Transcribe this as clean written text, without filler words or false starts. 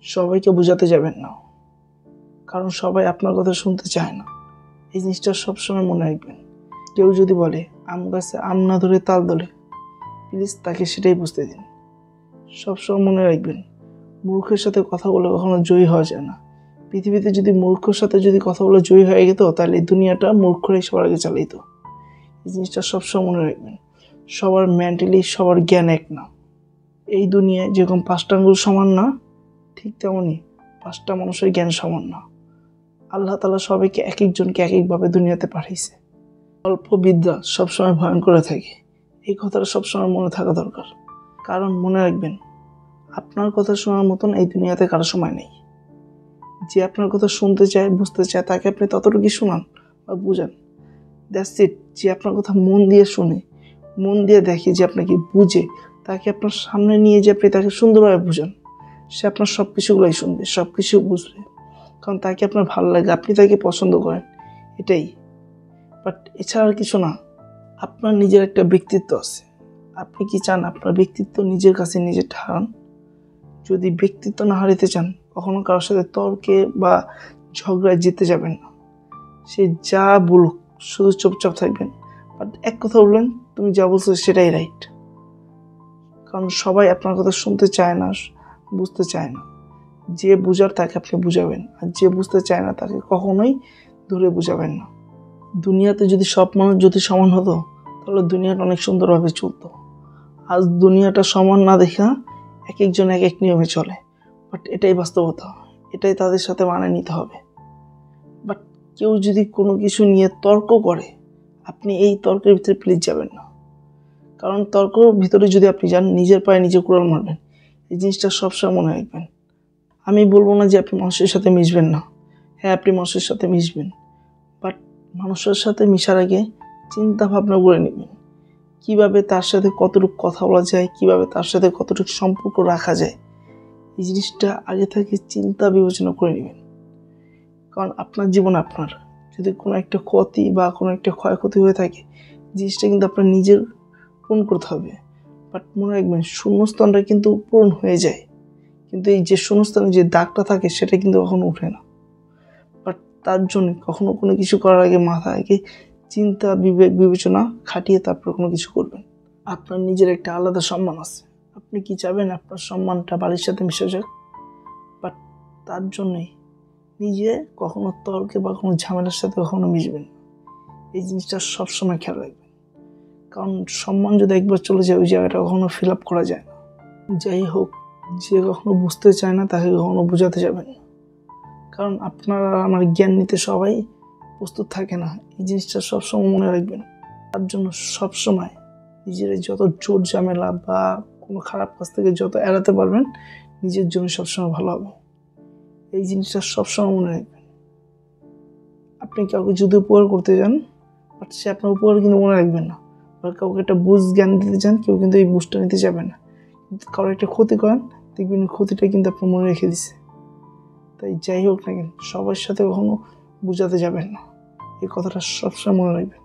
সবাইকে বোঝাতে যাবেন না, কারণ সবাই আপনার কথা শুনতে চায় না। এই জিনিসটা সবসময় মনে রাখবেন। কেউ যদি বলে আম গাছে আম না ধরে তাল দোলে, প্লিজ তাকে সেটাই বুঝতে দিন। সবসময় মনে রাখবেন, মূর্খের সাথে কথা বলে কখনো জয়ী হওয়া যায় না। পৃথিবীতে যদি মূর্খের সাথে যদি কথা বলে জয়ী হয়ে যেত, তাহলে এই দুনিয়াটা মূর্খরাই সবার আগে চালাইত। এই জিনিসটা সবসময় মনে রাখবেন। সবার মেন্টালি সবার জ্ঞান এক না। এই দুনিয়ায় যেরকম 5টা আঙ্গুল সমান না, ঠিক তেমনই 5টা মানুষের জ্ঞান সমান না। আল্লাহ তাআলা সবাইকে এক একজনকে এক একভাবে দুনিয়াতে পাঠাইছে। অল্প বিদ্যা সবসময় ভয়ঙ্কর থাকে, এই কথাটা সবসময় মনে থাকা দরকার। কারণ মনে রাখবেন, আপনার কথা শোনার মতন এই দুনিয়াতে কারো সময় নেই। যে আপনার কথা শুনতে চায়, বুঝতে চায়, তাকে আপনি ততটুকুই শোনান বা বুঝান। That's it. যে আপনার কথা মন দিয়ে শুনে, মন দিয়ে দেখে, যে আপনাকে বুঝে, তাকে আপনার সামনে নিয়ে যে আপনি তাকে সুন্দরভাবে বুঝান, সে আপনার সব কিছুগুলোই শুনবে, সব কিছু বুঝবে। কারণ তাকে আপনার ভালো লাগে, আপনি তাকে পছন্দ করেন, এটাই। বাট এছাড়া আর কিছু না। আপনার নিজের একটা ব্যক্তিত্ব আছে। আপনি কি চান আপনার ব্যক্তিত্ব নিজের কাছে নিজে হারান? যদি ব্যক্তিত্ব না হারাতে চান, কখনো কারোর সাথে তর্কে বা ঝগড়ায় জিতে যাবেন না। সে যা বলুক, শুধু চুপচাপ থাকবেন। বাট এক কথা বলবেন, তুমি যা বলছো সেটাই রাইট। কারণ সবাই আপনার কথা শুনতে চায় না, বুঝতে চায় না। যে বুঝার তাকে আপনি বুঝাবেন, আর যে বুঝতে চায় না তাকে কখনোই ধরে বুঝাবেন না। দুনিয়াতে যদি সব মানুষ যদি সমান হতো, তাহলে দুনিয়াটা অনেক সুন্দরভাবে চলতো। আজ দুনিয়াটা সমান না দেখা এক একজন এক এক নিয়মে চলে। বাট এটাই বাস্তবতা, এটাই তাদের সাথে মানিয়ে নিতে হবে। বাট কেউ যদি কোনো কিছু নিয়ে তর্ক করে, আপনি এই তর্কের ভিতরে প্লিজ যাবেন না। কারণ তর্কের ভিতরে যদি আপনি যান, নিজের পায়ে নিজে কুড়াল মারবেন। এই জিনিসটা সবসময় মনে রাখবেন। আমি বলবো না যে আপনি মানুষের সাথে মিশবেন না। হ্যাঁ, আপনি মানুষের সাথে মিশবেন, বাট মানুষের সাথে মিশার আগে চিন্তা ভাবনা করে নেবেন। কিভাবে তার সাথে কতটুকু কথা বলা যায়, কিভাবে তার সাথে কতটুকু সম্পর্ক রাখা যায়, এই জিনিসটা আগে থেকে চিন্তা বিবেচনা করে নেবেন। কারণ আপনার জীবন আপনার। যদি কোনো একটা ক্ষতি বা কোনো একটা ক্ষয়ক্ষতি হয়ে থাকে, জিনিসটা কিন্তু আপনার নিজের পূরণ করতে হবে। বাট মনে রাখবেন, শূন্যস্থানটা কিন্তু পূরণ হয়ে যায়, কিন্তু এই যে শূন্যস্থানে যে দাগটা থাকে, সেটা কিন্তু কখনো উঠে না। বাট তার জন্য কখনো কোনো কিছু করার আগে মাথায় আগে চিন্তা বিবেক বিবেচনা খাটিয়ে তারপর কোনো কিছু করবেন। আপনার নিজের একটা আলাদা সম্মান আছে। আপনি কি চাবেন আপনার সম্মানটা বাড়ির সাথে মিশে যাক? বাট তার জন্যই নিজে কখনো তর্কে বা কোনো ঝামেলার সাথে কখনো মিশবেন। এই জিনিসটা সবসময় খেয়াল রাখবেন। কারণ সম্মান যদি একবার চলে যায়, ওই জায়গাটা কখনো ফিল আপ করা যায় না। যাই হোক, যে কখনো বুঝতে চায় না তাকে কখনো বোঝাতে যাবেন না। কারণ আপনার আর আমার জ্ঞান নিতে সবাই প্রস্তুত থাকে না। এই জিনিসটা সবসময় মনে রাখবেন। তার জন্য সবসময় নিজের যত জোর ঝামেলা বা কোনো খারাপ কাজ থেকে যত এড়াতে পারবেন, নিজের জন্য সবসময় ভালো হবে। এই জিনিসটা সবসময় মনে রাখবেন। আপনি কাউকে যদি উপকার করতে যান, বাট সে আপনার উপকার কিন্তু মনে রাখবেন না। বা কাউকে একটা বুঝ জ্ঞান দিতে চান, কেউ কিন্তু এই বুঝটা নিতে যাবে না। কিন্তু কারো একটা ক্ষতি করেন, দেখবেন ক্ষতিটা কিন্তু আপনার মনে রেখে দিছে। তাই যাই হোক না কেন, সবার সাথে কখনো বোঝাতে যাবেন না। এই কথাটা সবসময় মনে রাখবেন।